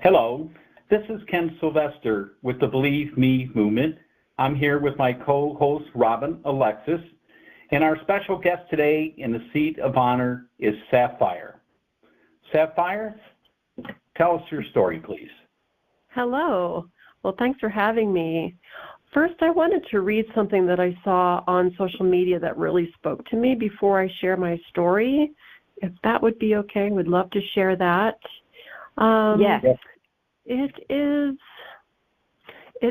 Hello, this is Ken Sylvester with the Believe Me movement. I'm here with my co-host, Robin Alexis, and our special guest today in the seat of honor is Sapphire. Sapphire, tell us your story, please. Hello. Well, thanks for having me. First, I wanted to read something that I saw on social media that really spoke to me before I share my story. If that would be okay, would love to share that. Yes.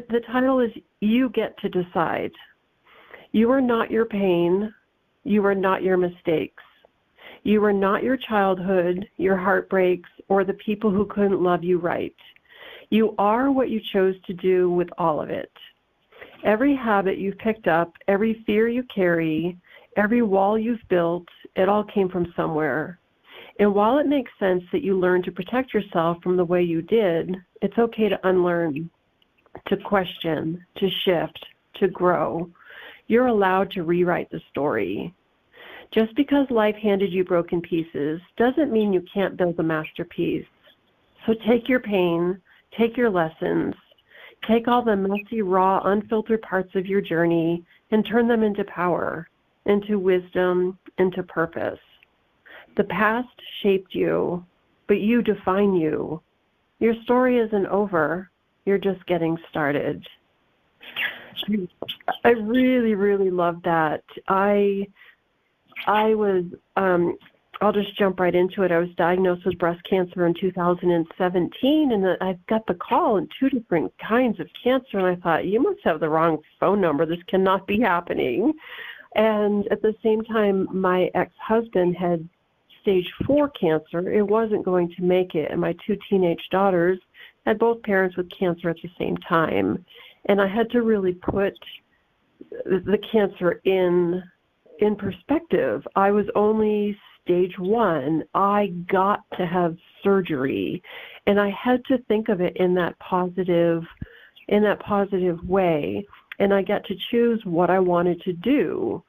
The title is You Get to Decide. You are not your pain. You are not your mistakes. You are not your childhood, your heartbreaks, or the people who couldn't love you right. You are what you chose to do with all of it. Every habit you've picked up, every fear you carry, every wall you've built, it all came from somewhere. And while it makes sense that you learned to protect yourself from the way you did, it's okay to unlearn, to question, to shift, to grow. You're allowed to rewrite the story. Just because life handed you broken pieces doesn't mean you can't build a masterpiece. So take your pain, take your lessons, take all the messy, raw, unfiltered parts of your journey and turn them into power, into wisdom, into purpose. The past shaped you, but you define you. Your story isn't over. You're just getting started. I really, really love that. I was, I'll just jump right into it. I was diagnosed with breast cancer in 2017, and I got the call in 2 different kinds of cancer, and I thought, you must have the wrong phone number. This cannot be happening. And at the same time, my ex-husband had stage 4 cancer. It wasn't going to make it, and my 2 teenage daughters had both parents with cancer at the same time. And I had to really put the cancer in perspective. I was only stage 1. I got to have surgery, and I had to think of it in that positive way. And I got to choose what I wanted to do.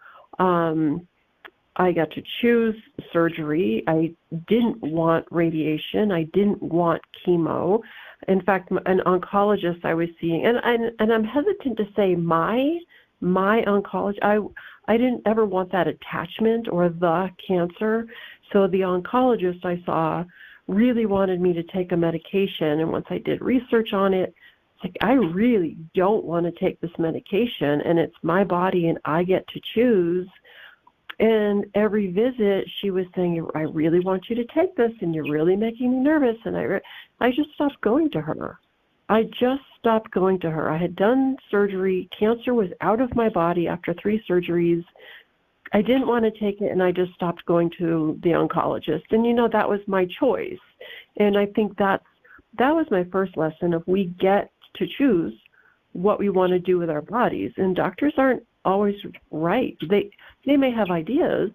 I got to choose surgery. I didn't want radiation. I didn't want chemo. In fact, an oncologist I was seeing, and I'm hesitant to say my oncologist. I didn't ever want that attachment or the cancer. So the oncologist I saw really wanted me to take a medication. And once I did research on it, it's like, I really don't want to take this medication, and it's my body and I get to choose. And every visit she was saying, I really want you to take this, and you're really making me nervous. And I just stopped going to her. I had done surgery. Cancer was out of my body after 3 surgeries. I didn't want to take it, and I just stopped going to the oncologist. And, that was my choice. And I think that was my first lesson of we get to choose what we want to do with our bodies. And doctors aren't always right. They may have ideas,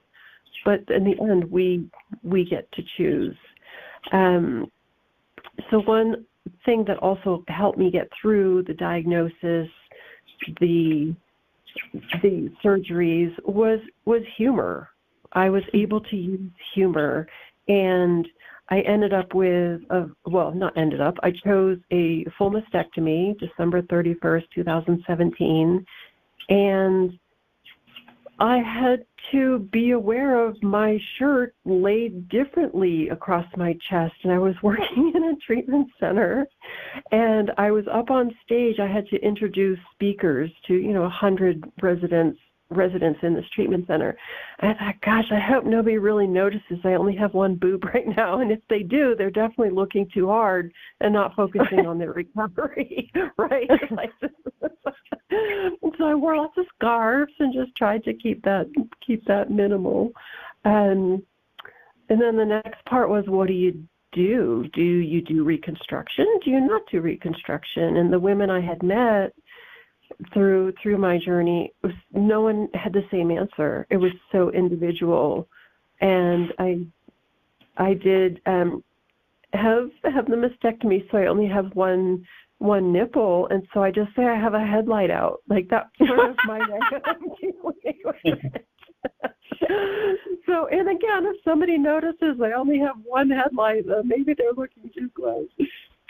but in the end, we get to choose. So one thing that also helped me get through the diagnosis, the surgeries, was humor. I was able to use humor, and I ended up with I chose a full mastectomy, December 31st, 2017, and I had to be aware of my shirt laid differently across my chest, and I was working in a treatment center, and I was up on stage. I had to introduce speakers to 100 residents in this treatment center. I thought, gosh, I hope nobody really notices I only have one boob right now, and if they do, they're definitely looking too hard and not focusing on their recovery, right? And so I wore lots of scarves and just tried to keep that minimal. And then the next part was, what do you do? Do you do reconstruction? Do you not do reconstruction? And the women I had met through my journey, no one had the same answer. It was so individual. And I did have the mastectomy, so I only have one nipple, and so I just say I have a headlight out. Like, that's sort of my way of dealing with it. So, and again, if somebody notices I only have one headlight, maybe they're looking too close.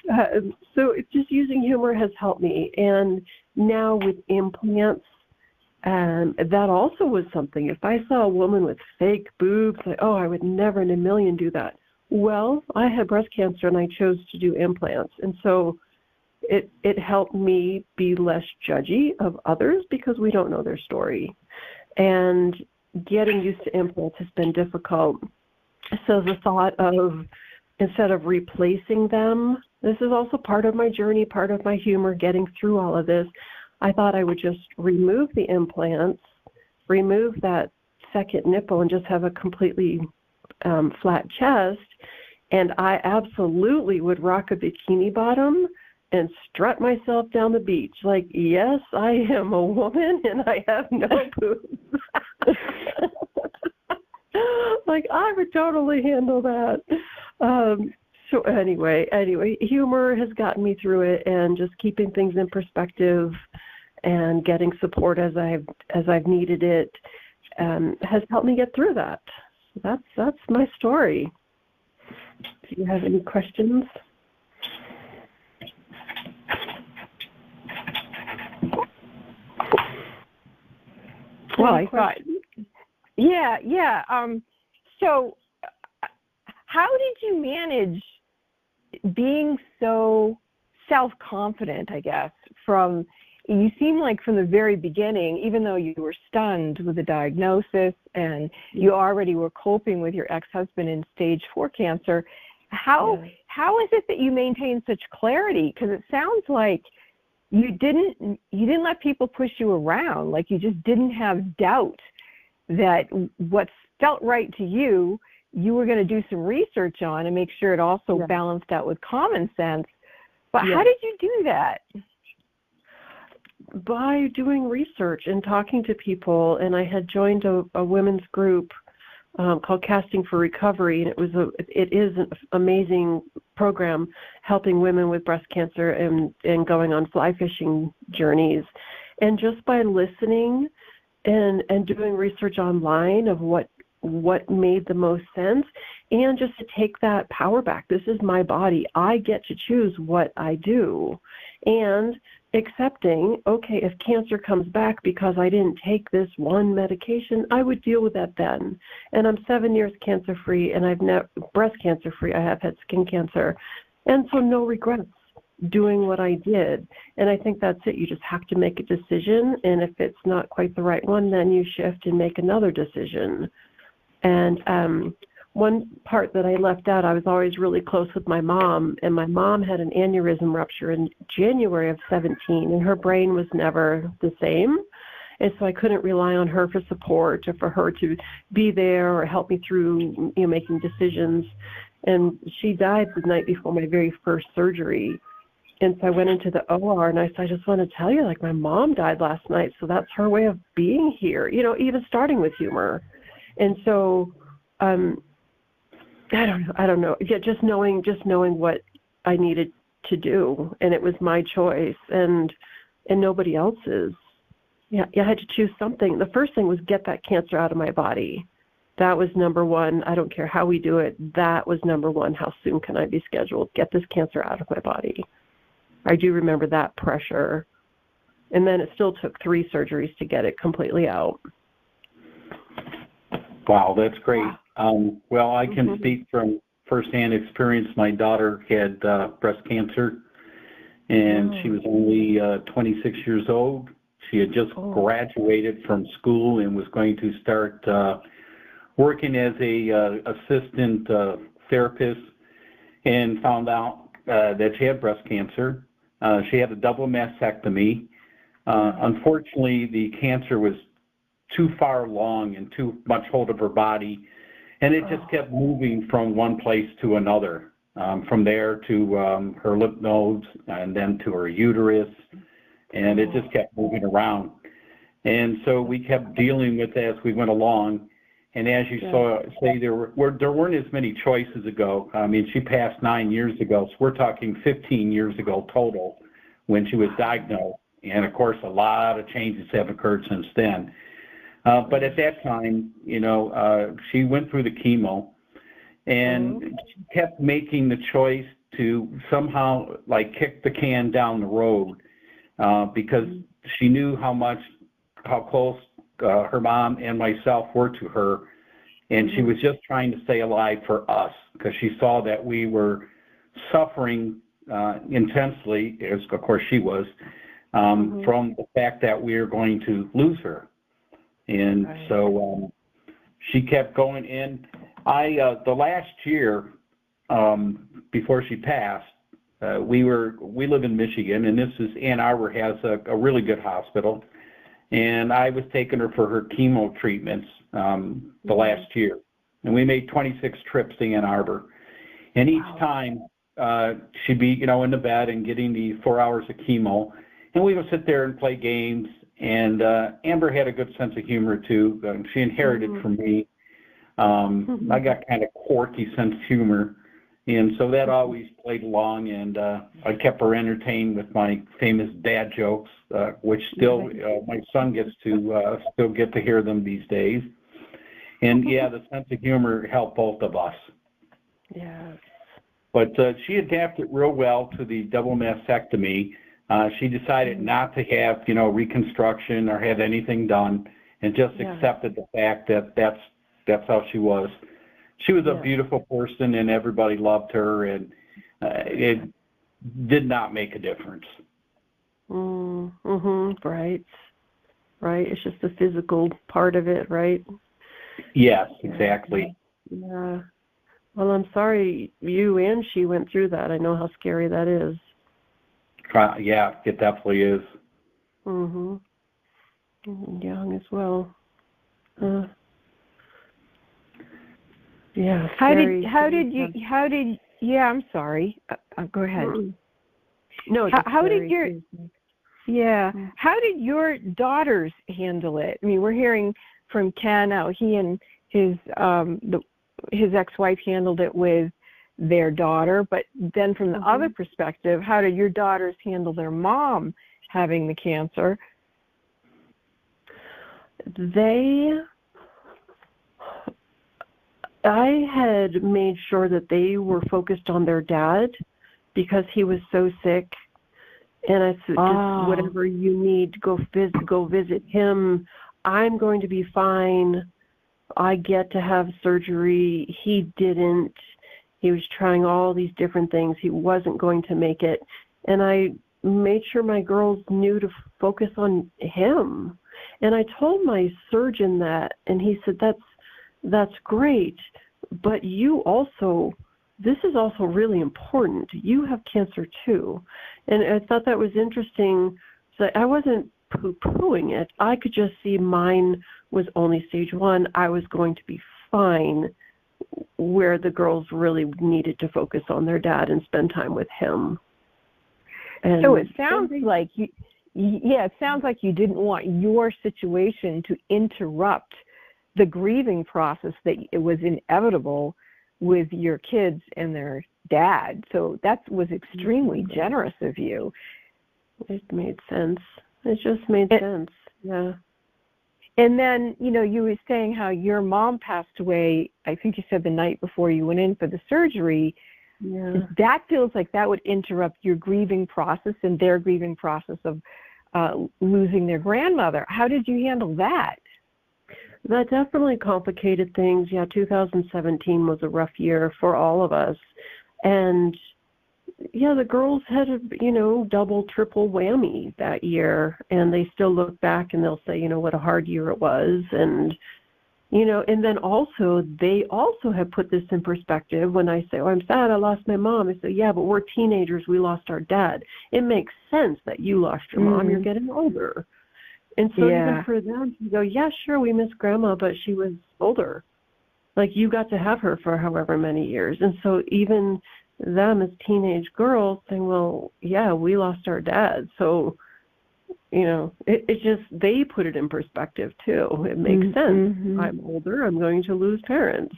So it's just using humor has helped me. And now with implants, that also was something. If I saw a woman with fake boobs, like, oh, I would never in a million do that. Well, I had breast cancer and I chose to do implants. And so it helped me be less judgy of others because we don't know their story. And getting used to implants has been difficult. So the thought of, instead of replacing them, this is also part of my journey, part of my humor, getting through all of this. I thought I would just remove the implants, remove that second nipple, and just have a completely flat chest. And I absolutely would rock a bikini bottom and strut myself down the beach. Like, yes, I am a woman and I have no boobs. Like, I would totally handle that. So anyway, humor has gotten me through it, and just keeping things in perspective and getting support as I've needed it has helped me get through that. That's my story. Do you have any questions? Well, I thought, yeah. So, how did you manage being so self-confident, I guess, you seem like from the very beginning, even though you were stunned with the diagnosis and you already were coping with your ex-husband in stage 4 cancer, how is it that you maintain such clarity? Because it sounds like you didn't let people push you around, like you just didn't have doubt that what felt right to you were going to do some research on and make sure it also balanced out with common sense. But how did you do that? By doing research and talking to people. And I had joined a women's group called Casting for Recovery, and it is an amazing program helping women with breast cancer and going on fly fishing journeys. And just by listening and doing research online of what made the most sense, and just to take that power back. This is my body. I get to choose what I do. And accepting, okay, if cancer comes back because I didn't take this one medication, I would deal with that then. And I'm 7 years cancer-free, and I've never breast cancer-free. I have had skin cancer. And so no regrets doing what I did. And I think that's it. You just have to make a decision. And if it's not quite the right one, then you shift and make another decision. And one part that I left out, I was always really close with my mom, and my mom had an aneurysm rupture in January of 17, and her brain was never the same. And so I couldn't rely on her for support or for her to be there or help me through, making decisions. And she died the night before my very first surgery. And so I went into the OR, and I said, I just want to tell you, like, my mom died last night, so that's her way of being here, even starting with humor. And so, I don't know. Yeah, just knowing what I needed to do, and it was my choice, and nobody else's. Yeah, I had to choose something. The first thing was get that cancer out of my body. That was number one. I don't care how we do it. That was number one. How soon can I be scheduled? Get this cancer out of my body. I do remember that pressure. And then it still took 3 surgeries to get it completely out. Wow, that's great. Well, I can speak from firsthand experience. My daughter had breast cancer, and she was only 26 years old. She had just graduated from school and was going to start working as a assistant therapist, and found out that she had breast cancer. She had a double mastectomy. Unfortunately, the cancer was too far along and too much hold of her body, and it just kept moving from one place to another, from there to her lymph nodes and then to her uterus, and it just kept moving around. And so we kept dealing with it as we went along. And as you say, there weren't as many choices ago. I mean, she passed 9 years ago, so we're talking 15 years ago total when she was diagnosed. And of course, a lot of changes have occurred since then. But at that time, she went through the chemo, and she kept making the choice to somehow like kick the can down the road because she knew how close her mom and myself were to her, and she was just trying to stay alive for us because she saw that we were suffering intensely, as of course she was, from the fact that we were going to lose her. And so she kept going in. The last year before she passed, we live in Michigan, and this is Ann Arbor has a really good hospital, and I was taking her for her chemo treatments the last year, and we made 26 trips to Ann Arbor, and each time she'd be in the bed and getting the 4 hours of chemo, and we would sit there and play games. And Amber had a good sense of humor too. She inherited from me. I got kind of quirky sense of humor, and so that always played along. And I kept her entertained with my famous dad jokes, which still my son gets to still get to hear them these days. And yeah, the sense of humor helped both of us. Yes. But she adapted real well to the double mastectomy. She decided not to have, reconstruction or have anything done, and just accepted the fact that that's how she was. She was a beautiful person, and everybody loved her, and it did not make a difference. Right. It's just the physical part of it, right? Yes, exactly. Yeah. Well, I'm sorry you and she went through that. I know how scary that is. Yeah, it definitely is. Young as well. Yeah. I'm sorry. Go ahead. No. How did your daughters handle it? I mean, we're hearing from Ken how he and his ex-wife handled it with their daughter, but then from the other perspective, how did your daughters handle their mom having the cancer? I had made sure that they were focused on their dad because he was so sick, and I said, just whatever you need, go visit him. I'm going to be fine. I get to have surgery. He didn't. He was trying all these different things. He wasn't going to make it. And I made sure my girls knew to focus on him. And I told my surgeon that, and he said, that's great, but this is also really important. You have cancer too. And I thought that was interesting. So I wasn't poo-pooing it. I could just see mine was only stage 1. I was going to be fine, where the girls really needed to focus on their dad and spend time with him. And so it sounds like you didn't want your situation to interrupt the grieving process that it was inevitable with your kids and their dad. So that was extremely generous of you. It made sense. It just made sense. Yeah. And then, you were saying how your mom passed away, I think you said the night before you went in for the surgery. Yeah. That feels like that would interrupt your grieving process and their grieving process of losing their grandmother. How did you handle that? That definitely complicated things. Yeah, 2017 was a rough year for all of us. And yeah, the girls had a, double, triple whammy that year, and they still look back and they'll say, what a hard year it was. And, and then also, they also have put this in perspective when I say, I'm sad I lost my mom. I say, yeah, but we're teenagers. We lost our dad. It makes sense that you lost your mom. You're getting older. And so even for them to go, yeah, sure, we miss grandma, but she was older. Like, you got to have her for however many years. And so even them as teenage girls saying, well, yeah, we lost our dad. So, it just, they put it in perspective too. It makes sense. I'm older. I'm going to lose parents.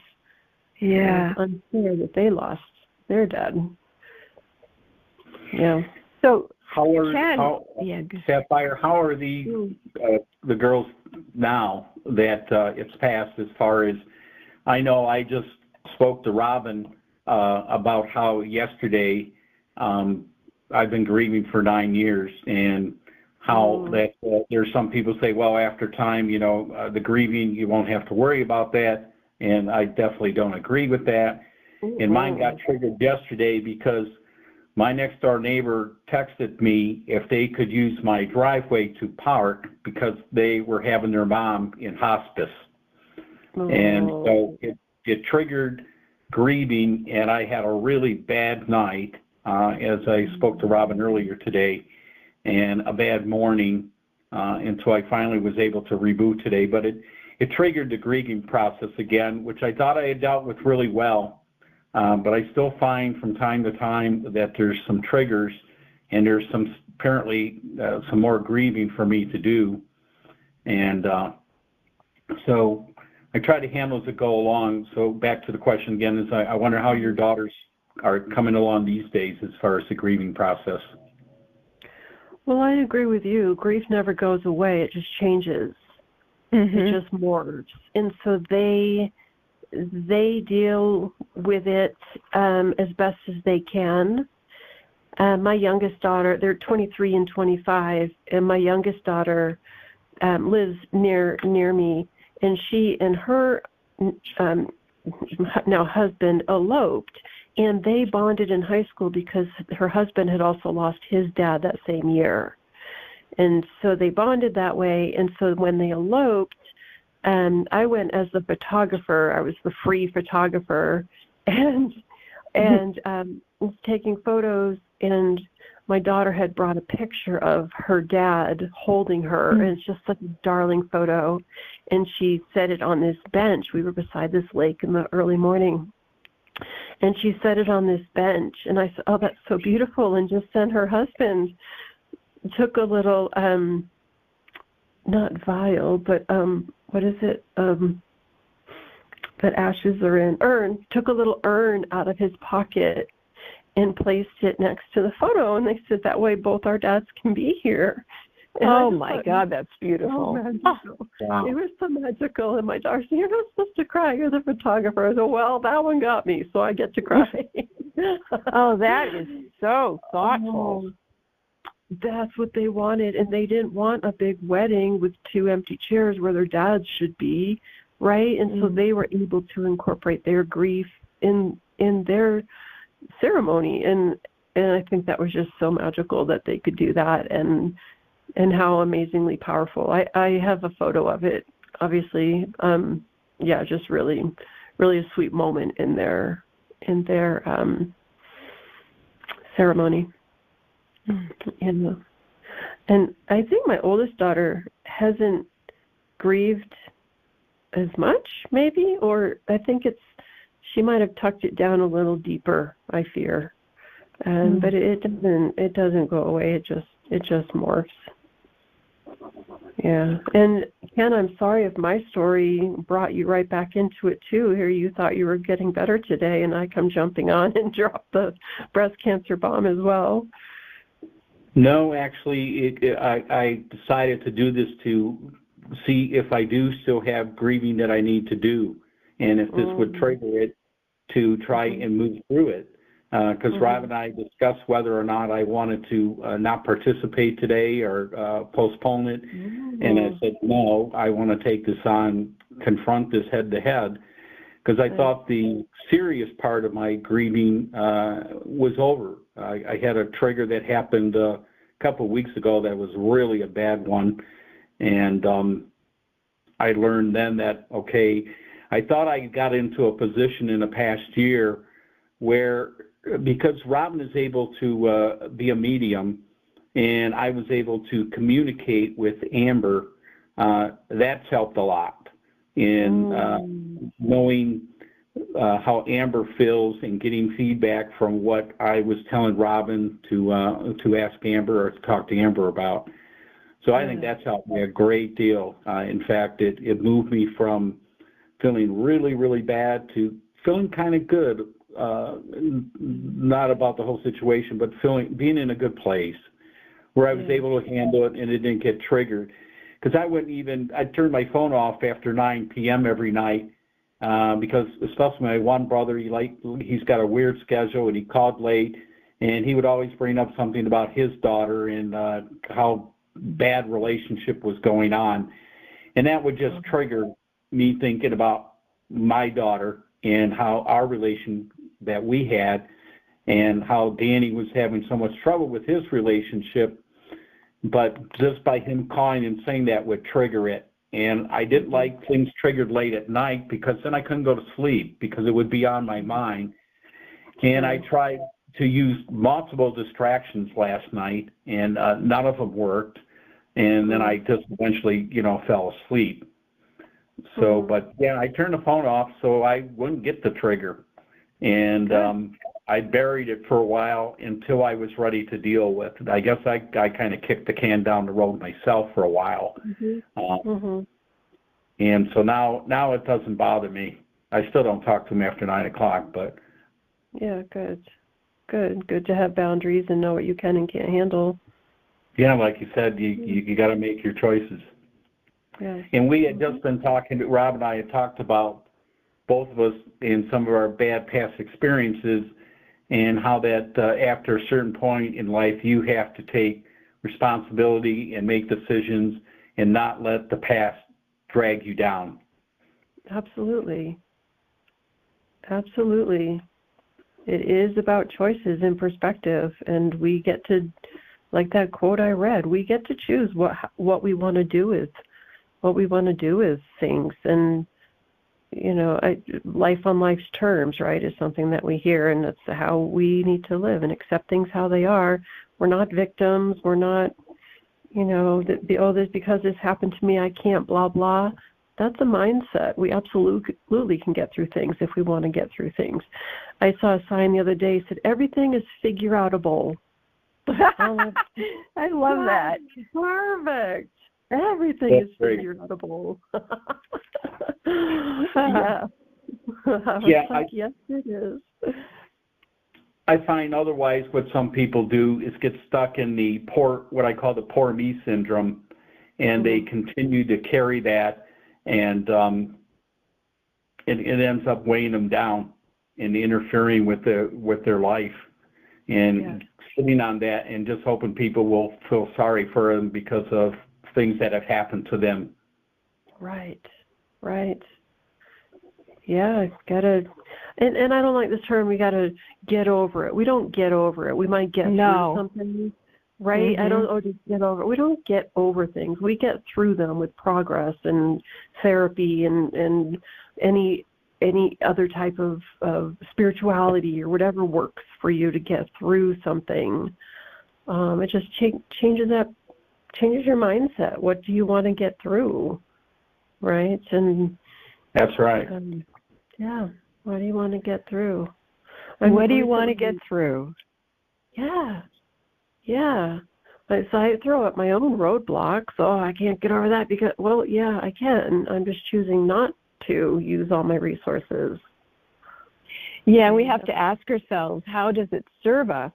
Yeah. It's unfair that they lost their dad. Yeah. So, Sapphire, how are the girls now that it's passed? As far as I know, I just spoke to Robin about how yesterday I've been grieving for 9 years, and how that there's some people say, well, after time, the grieving, you won't have to worry about that, and I definitely don't agree with that. And mine got triggered yesterday because my next door neighbor texted me if they could use my driveway to park because they were having their mom in hospice. And so it triggered grieving, and I had a really bad night, as I spoke to Robin earlier today, and a bad morning until I finally was able to reboot today. But it triggered the grieving process again, which I thought I had dealt with really well. But I still find from time to time that there's some triggers, and there's apparently some more grieving for me to do. And so I try to handle as it go along. So back to the question again is I wonder how your daughters are coming along these days as far as the grieving process. Well, I agree with you. Grief never goes away. It just changes. It just morphs. And so they deal with it as best as they can. My youngest daughter, they're 23 and 25, and my youngest daughter lives near me, and she and her now husband eloped, and they bonded in high school because her husband had also lost his dad that same year. And so they bonded that way, and so when they eloped, I went as the photographer. I was the free photographer, and was taking photos, and my daughter had brought a picture of her dad holding her, and it's just such a darling photo, and she set it on this bench. We were beside this lake in the early morning, and she set it on this bench, and I said, oh, that's so beautiful, and just then her husband took a little, not vial, but what is it, that ashes are in, took a little urn out of his pocket and placed it next to the photo, and they said that way both our dads can be here. And oh my God, that's beautiful. Wow. It was so magical, and my daughter said, you're not supposed to cry, you're the photographer. I said, well, that one got me, so I get to cry. Oh, that is so thoughtful. That's what they wanted, and they didn't want a big wedding with 2 empty chairs where their dads should be, right? And so they were able to incorporate their grief in their ceremony, and I think that was just so magical that they could do that, and how amazingly powerful. I have a photo of it, obviously. Just really, really a sweet moment in their ceremony. And I think my oldest daughter hasn't grieved as much, maybe, or I think she might have tucked it down a little deeper, I fear. But it doesn't go away. It just morphs. Yeah. And Ken, I'm sorry if my story brought you right back into it too. Here you thought you were getting better today, and I come jumping on and drop the breast cancer bomb as well. No, actually, I decided to do this to see if I do still have grieving that I need to do, and if this would trigger it to try and move through it. Because Rob and I discussed whether or not I wanted to not participate today or postpone it, and I said, no, I want to take this on, confront this head-to-head, because I thought the serious part of my grieving was over. I had a trigger that happened a couple of weeks ago that was really a bad one, and I learned then that, okay, I thought I got into a position in the past year where, because Robin is able to be a medium and I was able to communicate with Amber, that's helped a lot in knowing how Amber feels and getting feedback from what I was telling Robin to ask Amber or to talk to Amber about. So I think that's helped me a great deal. In fact, it moved me from feeling really, really bad to feeling kind of good, not about the whole situation, but being in a good place where I was able to handle it and it didn't get triggered. Because I'd turn my phone off after 9 p.m. every night because especially my one brother, he's got a weird schedule and he called late, and he would always bring up something about his daughter and how bad relationship was going on. And that would just trigger me thinking about my daughter and how our relation that we had and how Danny was having so much trouble with his relationship. But just by him calling and saying that would trigger it. And I didn't like things triggered late at night because then I couldn't go to sleep because it would be on my mind. And I tried to use multiple distractions last night, and none of them worked. And then I just eventually, fell asleep. So, but yeah, I turned the phone off so I wouldn't get the trigger. And I buried it for a while until I was ready to deal with it. I guess I kind of kicked the can down the road myself for a while. And so now it doesn't bother me. I still don't talk to him after 9 o'clock, but. Yeah, good to have boundaries and know what you can and can't handle. Yeah, like you said, you got to make your choices. Yeah. And we had just been talking, Rob and I had talked about both of us in some of our bad past experiences and how that after a certain point in life, you have to take responsibility and make decisions and not let the past drag you down. Absolutely. It is about choices and perspective, and we get to, like that quote I read, we get to choose what we want to do with things. And life on life's terms, right, is something that we hear, and that's how we need to live and accept things how they are. We're not victims. We're not, this because this happened to me, I can't, blah, blah. That's a mindset. We absolutely can get through things if we want to get through things. I saw a sign the other day that said, everything is figure-outable. I love that. Perfect. Everything is figure-outable. Yeah. Yes, it is. I find otherwise what some people do is get stuck in what I call the poor me syndrome, and they continue to carry that, and it ends up weighing them down and interfering with their life, and sitting on that and just hoping people will feel sorry for them because of things that have happened to them. Right. Yeah, gotta, and I don't like this term, we gotta get over it. We don't get over it. We might get through something, right? I don't just get over it. We don't get over things. We get through them with progress and therapy and any other type of spirituality or whatever works for you to get through something. It just changes your mindset. What do you want to get through, right? And that's right. What do you want to get through? What do you want to get through? Yeah. So I throw up my own roadblocks. Oh, I can't get over that because, well, yeah, I can. I'm just choosing not to use all my resources. Yeah, we have to ask ourselves, how does it serve us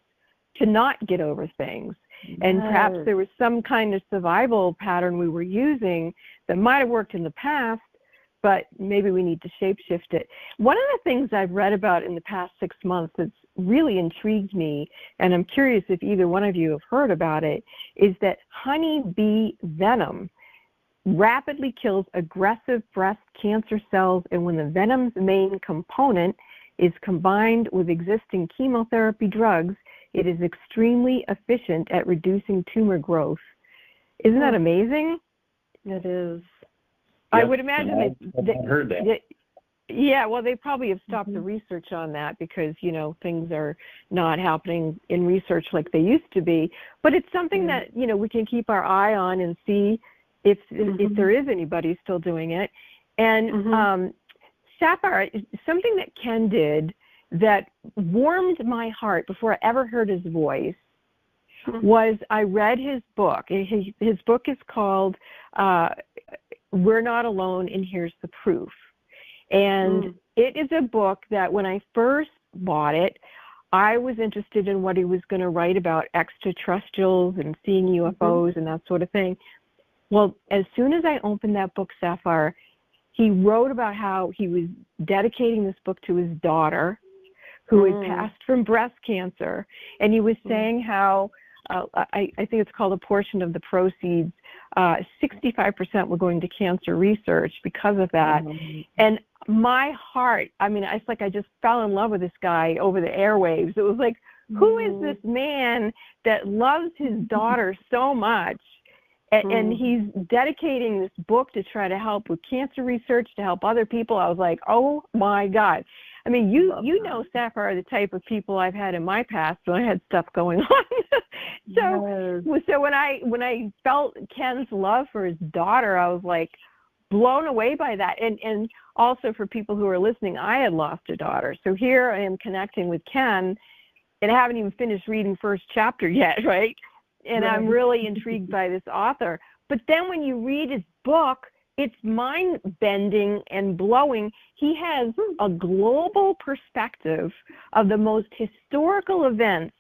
to not get over things? And perhaps there was some kind of survival pattern we were using that might have worked in the past, but maybe we need to shape-shift it. One of the things I've read about in the past 6 months that's really intrigued me, and I'm curious if either one of you have heard about it, is that honeybee venom rapidly kills aggressive breast cancer cells, and when the venom's main component is combined with existing chemotherapy drugs, it is extremely efficient at reducing tumor growth. Isn't that amazing? It is. I would imagine they heard that. Yeah, well, they probably have stopped the research on that because, things are not happening in research like they used to be. But it's something that, we can keep our eye on and see if there is anybody still doing it. And Sapphire, something that Ken did that warmed my heart before I ever heard his voice was I read his book. His book is called We're Not Alone and Here's the Proof. And it is a book that when I first bought it, I was interested in what he was going to write about extraterrestrials and seeing UFOs and that sort of thing. Well, as soon as I opened that book, Sapphire, he wrote about how he was dedicating this book to his daughter, who had passed from breast cancer, and he was saying how I think it's called a portion of the proceeds, 65% were going to cancer research because of that. And my heart, I mean, it's like I just fell in love with this guy over the airwaves. It was like, who is this man that loves his daughter so much? And he's dedicating this book to try to help with cancer research, to help other people. I was like, oh my God. I mean, you know, Sapphire, the type of people I've had in my past when I had stuff going on. So when I felt Ken's love for his daughter, I was like blown away by that. And also for people who are listening, I had lost a daughter. So here I am connecting with Ken, and I haven't even finished reading first chapter yet, right? And I'm really intrigued by this author. But then when you read his book, it's mind-bending and blowing. He has a global perspective of the most historical events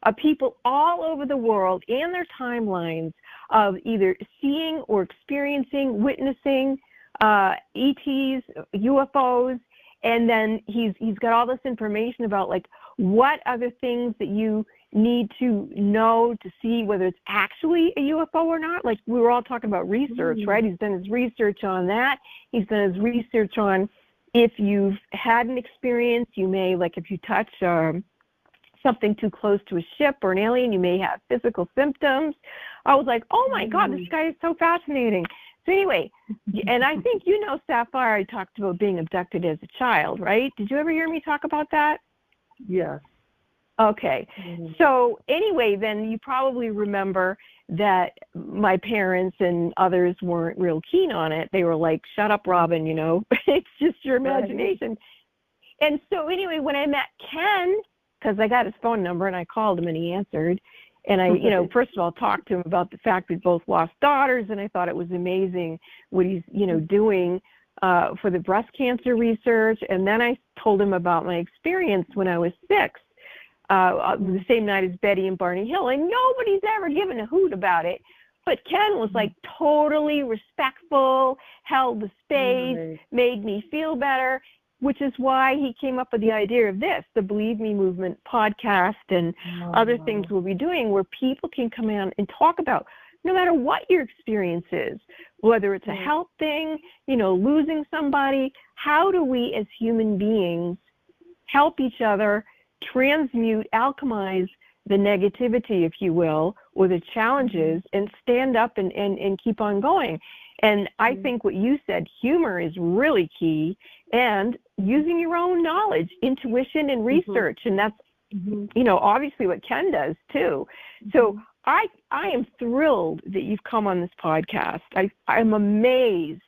of people all over the world and their timelines of either seeing or experiencing, witnessing ETs, UFOs, and then he's got all this information about like what other things that you need to know to see whether it's actually a UFO or not. Like we were all talking about research, right? He's done his research on that. He's done his research on if you've had an experience, you may, like if you touch something too close to a ship or an alien, you may have physical symptoms. I was like, oh my God, this guy is so fascinating. So anyway, and I think you know, Sapphire, I talked about being abducted as a child, right? Did you ever hear me talk about that? Yes. Okay. So anyway, then you probably remember that my parents and others weren't real keen on it. They were like, shut up, Robin, you know, it's just your imagination. Right. And so anyway, when I met Ken, because I got his phone number and I called him and he answered, and I, you know, first of all, talked to him about the fact we both lost daughters, and I thought it was amazing what he's, you know, doing for the breast cancer research. And then I told him about my experience when I was 6. The same night as Betty and Barney Hill, and nobody's ever given a hoot about it. But Ken was like totally respectful, held the space, made me feel better, which is why he came up with the idea of this, the Believe Me Movement podcast and other things we'll be doing where people can come in and talk about no matter what your experience is, whether it's a health thing, you know, losing somebody, how do we as human beings help each other transmute, alchemize the negativity, if you will, or the challenges, and stand up and keep on going. And I think what you said, humor is really key, and using your own knowledge, intuition, and research. And that's, you know, obviously what Ken does too. So I am thrilled that you've come on this podcast. I'm amazed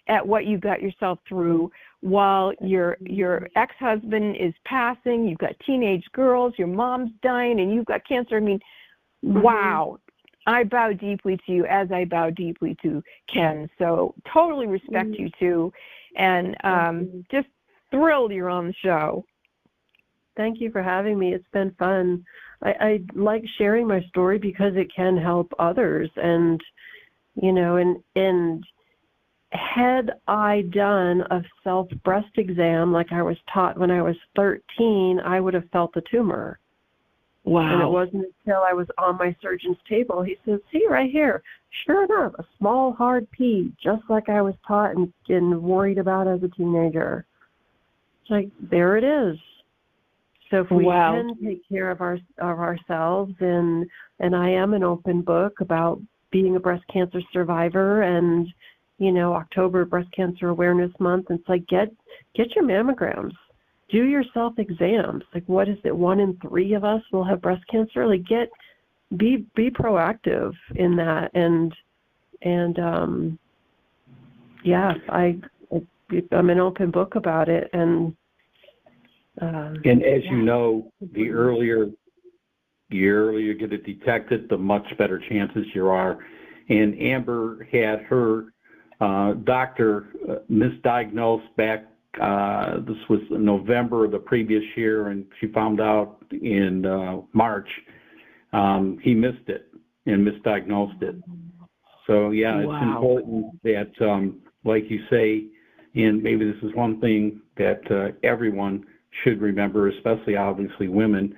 at what you got yourself through while your ex-husband is passing, you've got teenage girls, your mom's dying, and you've got cancer. I mean, wow. I bow deeply to you as I bow deeply to Ken. So totally respect you too. And just thrilled you're on the show. Thank you for having me. It's been fun. I like sharing my story because it can help others. And, you know, and had I done a self-breast exam like I was taught when I was 13, I would have felt the tumor. Wow. And it wasn't until I was on my surgeon's table, he says, see right here, sure enough, a small hard P, just like I was taught and worried about as a teenager. It's like, there it is. So if we can take care of ourselves, and I am an open book about being a breast cancer survivor, and you know, October Breast Cancer Awareness Month. It's like, get your mammograms, do your self-exams. Like, what is it? 1 in 3 of us will have breast cancer. Like, be proactive in that. And yeah, I'm an open book about it. And as you know, the earlier you get it detected, the much better chances you are. And Amber had her doctor misdiagnosed back, this was November of the previous year, and she found out in March. He missed it and misdiagnosed it. So, yeah, it's important that, like you say, And maybe this is one thing that everyone should remember, especially obviously women,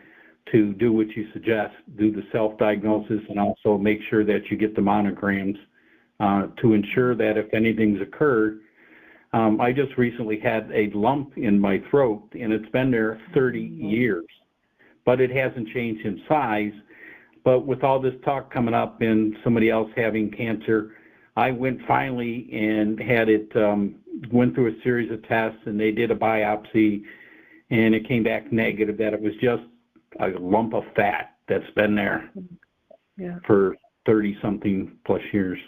to do what you suggest, do the self-diagnosis, and also make sure that you get the monograms to ensure that if anything's occurred. I just recently had a lump in my throat, and it's been there 30 years, but it hasn't changed in size. But with all this talk coming up and somebody else having cancer, I went finally and had it, went through a series of tests, and they did a biopsy, and it came back negative that it was just a lump of fat that's been there for 30-something plus years.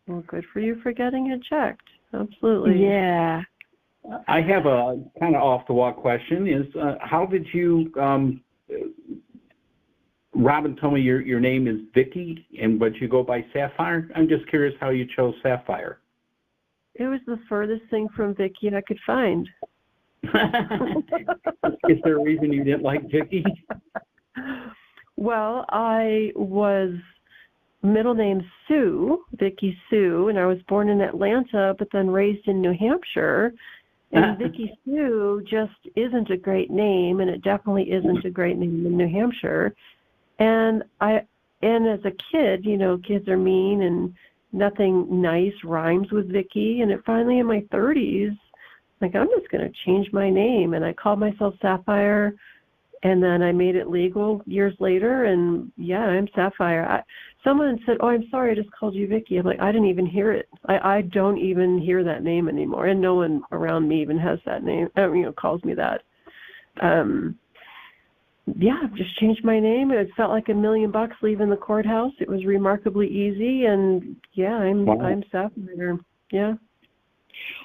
Well, good for you for getting it checked. Absolutely. Yeah. I have a kind of off-the-wall question. Is how did you, Robin told me your name is Vicky, but you go by Sapphire. I'm just curious how you chose Sapphire. It was the furthest thing from Vicky I could find. Is there a reason you didn't like Vicky? Well, I was middle name Sue, Vicky Sue, and I was born in Atlanta, but then raised in New Hampshire. And Vicky Sue just isn't a great name, and it definitely isn't a great name in New Hampshire. And as a kid, you know, kids are mean, and nothing nice rhymes with Vicky. And it finally, in my 30s, like, I'm just going to change my name. And I called myself Sapphire, and then I made it legal years later, and yeah, I'm Sapphire. Someone said, "Oh, I'm sorry, I just called you Vicky." I'm like, I didn't even hear it. I don't even hear that name anymore, and no one around me even has that name, calls me that. Yeah, I've just changed my name. It felt like $1 million leaving the courthouse. It was remarkably easy, and yeah, I'm Sapphire. Yeah.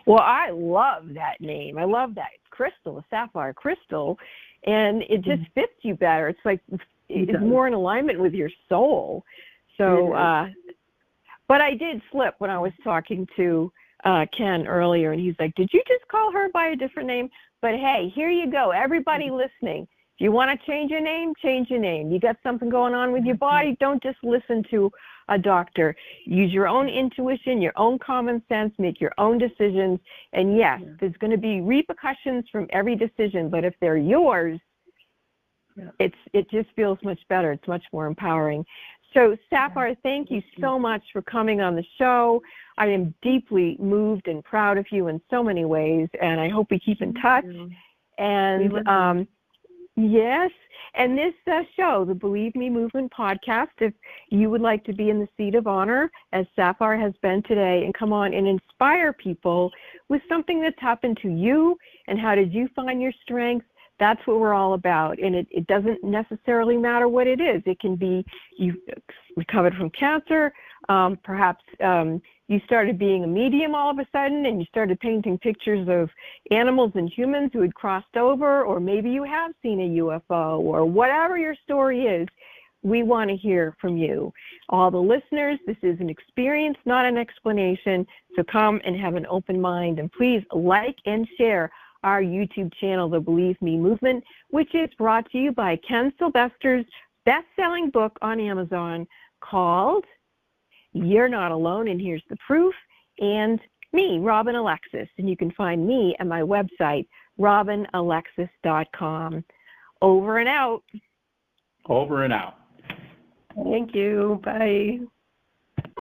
Well, I love that name. I love that. It's Crystal, a sapphire crystal, and it just fits you better. It's like it's more in alignment with your soul. So, but I did slip when I was talking to Ken earlier, and he's like, "Did you just call her by a different name?" But hey, here you go. Everybody listening, if you want to change your name, change your name. You got something going on with your body, don't just listen to a doctor. Use your own intuition, your own common sense, make your own decisions. And yes, there's going to be repercussions from every decision, but if they're yours, it just feels much better. It's much more empowering. So, Sapphire, thank you so much for coming on the show. I am deeply moved and proud of you in so many ways, and I hope we keep in touch. And yes, and this show, the Believe Me Movement podcast, if you would like to be in the seat of honor, as Sapphire has been today, and come on and inspire people with something that's happened to you, and how did you find your strength, that's what we're all about. And it doesn't necessarily matter what it is. It can be you recovered from cancer, perhaps you started being a medium all of a sudden, and you started painting pictures of animals and humans who had crossed over, or maybe you have seen a UFO, or whatever your story is. We want to hear from you. All the listeners, this is an experience, not an explanation, so come and have an open mind. And please like and share our YouTube channel, The Believe Me Movement, which is brought to you by Ken Sylvester's best-selling book on Amazon called You're Not Alone, and Here's the Proof, and me, Robin Alexis. And you can find me at my website, robinalexis.com. Over and out. Over and out. Thank you. Bye.